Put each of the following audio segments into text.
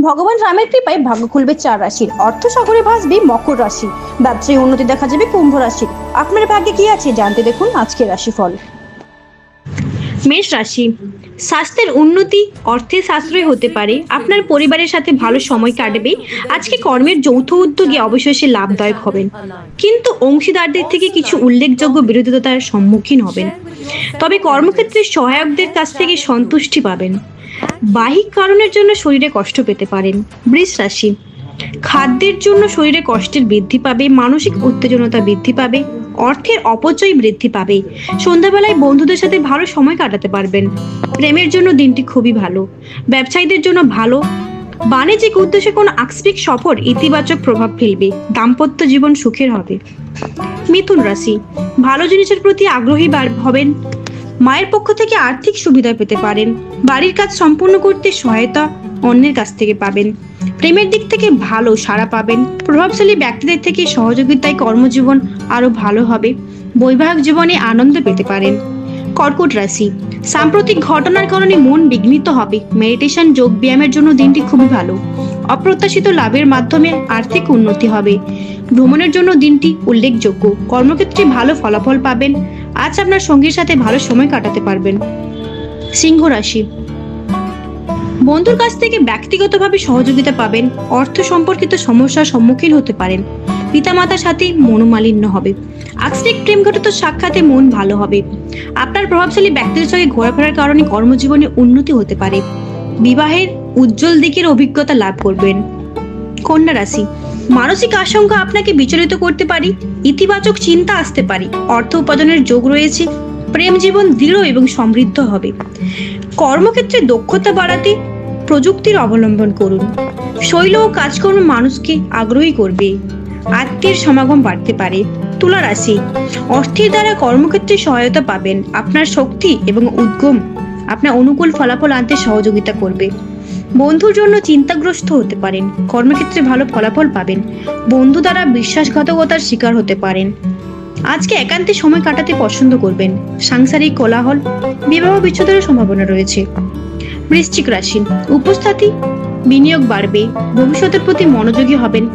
ভগবান রামের কৃপায় ভাগ্য খুলবে 4 রাশির, অর্থ সাগরে ভাসবে মকর রাশি, ব্যবসায়ী উন্নতি দেখা যাবে কুম্ভ রাশির। আপনার ভাগ্যে কি আছে জানতে দেখুন আজকের রাশিফল। মেষ রাশি, স্বাস্থ্যের উন্নতি, অর্থের সাশ্রয় হতে পারে, আপনার পরিবারের সাথে ভালো সময় কাটবে। আজকে কর্মের যৌথ উদ্যোগে অবশেষে লাভদায়ক হবেন, কিন্তু অংশীদারদের থেকে কিছু উল্লেখযোগ্য বিরোধিতার সম্মুখীন হবেন। তবে কর্মক্ষেত্রে সহায়কদের কাছ থেকে সন্তুষ্টি পাবেন। বাহ্যিক কারণের জন্য শরীরে কষ্ট পেতে পারেন। বৃষ রাশি, খাদ্যের জন্য শরীরে কষ্টের বৃদ্ধি পাবে, মানসিক উত্তেজনতা বৃদ্ধি পাবে, অর্থের অপচয় বৃদ্ধি পাবে। সন্ধ্যাবেলায় বন্ধুদের সাথে ভালো সময় কাটাতে পারবেন। প্রেমের জন্য দিনটি খুবই ভালো, ব্যবসায়ীদের জন্য ভালো। বাণিজ্যিক উদ্দেশ্যে কোনো আকস্মিক সফর ইতিবাচক প্রভাব ফেলবে, দাম্পত্য জীবন সুখের হবে। মিথুন রাশি, ভালো জিনিসের প্রতি আগ্রহী হবেন, মায়ের পক্ষ থেকে আর্থিক সুবিধা পেতে পারেন। বাড়ির কাজ সম্পূর্ণ করতে সহায়তা অন্যের কাছ থেকে পাবেন। প্রেমের দিক থেকে ভালো সাড়া পাবেন। প্রভাবশালী ব্যক্তিদের থেকে সহযোগিতায় কর্মজীবন আরো ভালো হবে। বৈবাহিক জীবনে আনন্দ পেতে পারেন। কর্কট রাশি, সাম্প্রতিক ঘটনার কারণে মন বিঘ্নিত হবে। মেডিটেশন, যোগ ব্যায়ামের জন্য দিনটি খুবই ভালো। অপ্রত্যাশিত লাভের মাধ্যমে আর্থিক উন্নতি হবে। ভ্রমণের জন্য দিনটি উল্লেখযোগ্য। কর্মক্ষেত্রে ভালো ফলাফল পাবেন। আজ আপনার সঙ্গীর সাথে ভালো সময় কাটাতে পারবেন। সিংহ রাশি, বন্ধুর কাছ থেকে ব্যক্তিগতভাবে সহযোগিতা পাবেন। অর্থ সম্পর্কিত সমস্যার সম্মুখীন হতে পারেন। পিতামাতার সাথে মনোমালিন্য হবে। আকস্মিক প্রেমঘটিত সাক্ষাতে মন ভালো হবে। আপনার প্রভাবশালী ব্যক্তিদের সঙ্গে ঘোরাফেরার কারণে কর্মজীবনে উন্নতি হতে পারে। বিবাহের উজ্জ্বল দিকের অভিজ্ঞতা লাভ করবেন। কন্যা রাশি, মানসিক আশঙ্কা আপনাকে বিচলিত করতে পারে। ইতিবাচক চিন্তা আসতে পারে। অর্থ উপার্জনের যোগ রয়েছে। প্রেম জীবন দৃঢ় এবং সমৃদ্ধ হবে। কর্মক্ষেত্রে দক্ষতা বাড়াতে প্রযুক্তির অবলম্বন করুন। শৈল ও কাজকর্ম মানুষকে আগ্রহী করবে। আত্মীয়ের সমাগম বাড়তে পারে। তুলা রাশি, অর্থের দ্বারা কর্মক্ষেত্রে সহায়তা পাবেন। আপনার শক্তি এবং উদ্যম আপনার অনুকূল ফলাফল আনতে সহযোগিতা করবে। বন্ধুর জন্য চিন্তাগ্রস্ত হতে পারেন। কর্মক্ষেত্রে ভালো ফলাফল পাবেন। বন্ধু দ্বারা বিশ্বাসঘাতকতার শিকার হতে পারেন। আজকে একান্তে সময় কাটাতে পছন্দ করবেন। সাংসারিক কোলাহল, বিবাহ বিচ্ছেদের সম্ভাবনা রয়েছে। বৃশ্চিক রাশি, উপস্থিতি বিনিয়োগ বাড়বে। ভবিষ্যতের প্রতি মনোযোগী হবেন।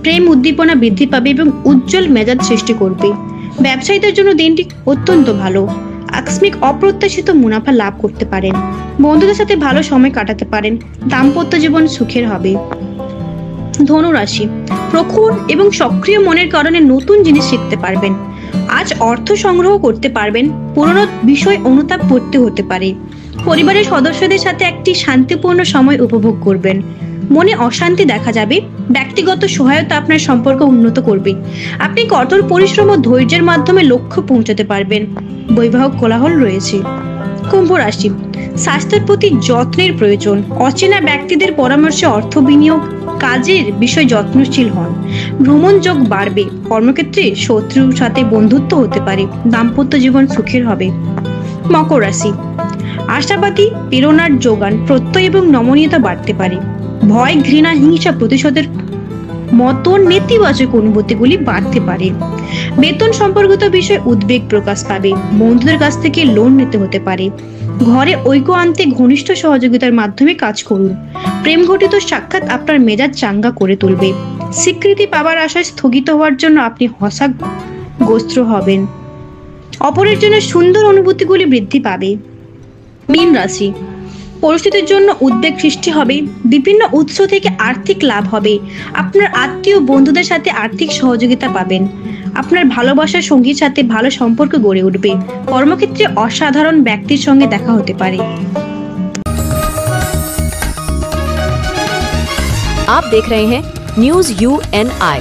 প্রেম উদ্দীপনা বৃদ্ধি পাবে এবং উজ্জ্বল মেজাজ সৃষ্টি করবে। ব্যবসায়ীদের জন্য দিনটি অত্যন্ত ভালো। আকস্মিক অপ্রত্যাশিত মুনাফা লাভ করতে পারেন। বন্ধুদের সাথে ভালো সময় কাটাতে পারেন। দাম্পত্য জীবন সুখের হবে। ধনু রাশি, প্রখর এবং সক্রিয় মনের কারণে নতুন জিনিস শিখতে পারবেন। আজ অর্থ সংগ্রহ করতে পারবেন। পুরনো বিষয় অনুতাপ করতে হতে পারে। পরিবারের সদস্যদের সাথে একটি শান্তিপূর্ণ সময় উপভোগ করবেন। মনে অশান্তি দেখা যাবে। ব্যক্তিগত সহায়তা আপনার সম্পর্ক উন্নত করবে। আপনি কঠোর পরিশ্রম ও ধৈর্যের মাধ্যমে লক্ষ্য পৌঁছাতে পারবেন। বৈবাহিক কোলাহল রয়েছে। কুম্ভ রাশি, স্বাস্থ্যের প্রতি যত্নের প্রয়োজন। অচেনা ব্যক্তিদের পরামর্শে অর্থ বিনিয়োগ, কাজের বিষয় যত্নশীল হন। ভ্রমণ যোগ বাড়বে। কর্মক্ষেত্রে শত্রুর সাথে বন্ধুত্ব হতে পারে। দাম্পত্য জীবন সুখের হবে। মকর রাশি, আশাবাদী, প্রেরণার যোগান, প্রত্যয় এবং নমনীয়তা বাড়তে পারে। ভয়, ঘৃণা, হিংসা, প্রতিশোধের মতো নেতিবাচক অনুভূতিগুলি বাড়তে পারে। বেতন সম্পর্কিত বিষয়ে উদ্বেগ প্রকাশ পাবে। বন্ধুদের কাছ থেকে লোন নিতে হতে পারে। ঘরে ঐক্য আনতে ঘনিষ্ঠ সহযোগিতার মাধ্যমে কাজ করুন। প্রেম ঘটিত সাক্ষাৎ আপনার মেজাজ চাঙ্গা করে তুলবে। স্বীকৃতি পাওয়ার আশায় স্থগিত হওয়ার জন্য আপনি হতাশাগ্রস্ত হবেন। অপরের জন্য সুন্দর অনুভূতিগুলি বৃদ্ধি পাবে। মীন রাশি, পরিস্থিতির জন্য উদ্বেগ সৃষ্টি হবে। বিভিন্ন উৎস থেকে আর্থিক লাভ হবে। আপনার আত্মীয় বন্ধুদের সাথে আর্থিক সহযোগিতা পাবেন। আপনার ভালোবাসার সঙ্গীর সাথে ভালো সম্পর্ক গড়ে উঠবে। কর্মক্ষেত্রে অসাধারণ ব্যক্তির সঙ্গে দেখা হতে পারে। आप देख रहे हैं न्यूज़ UNI।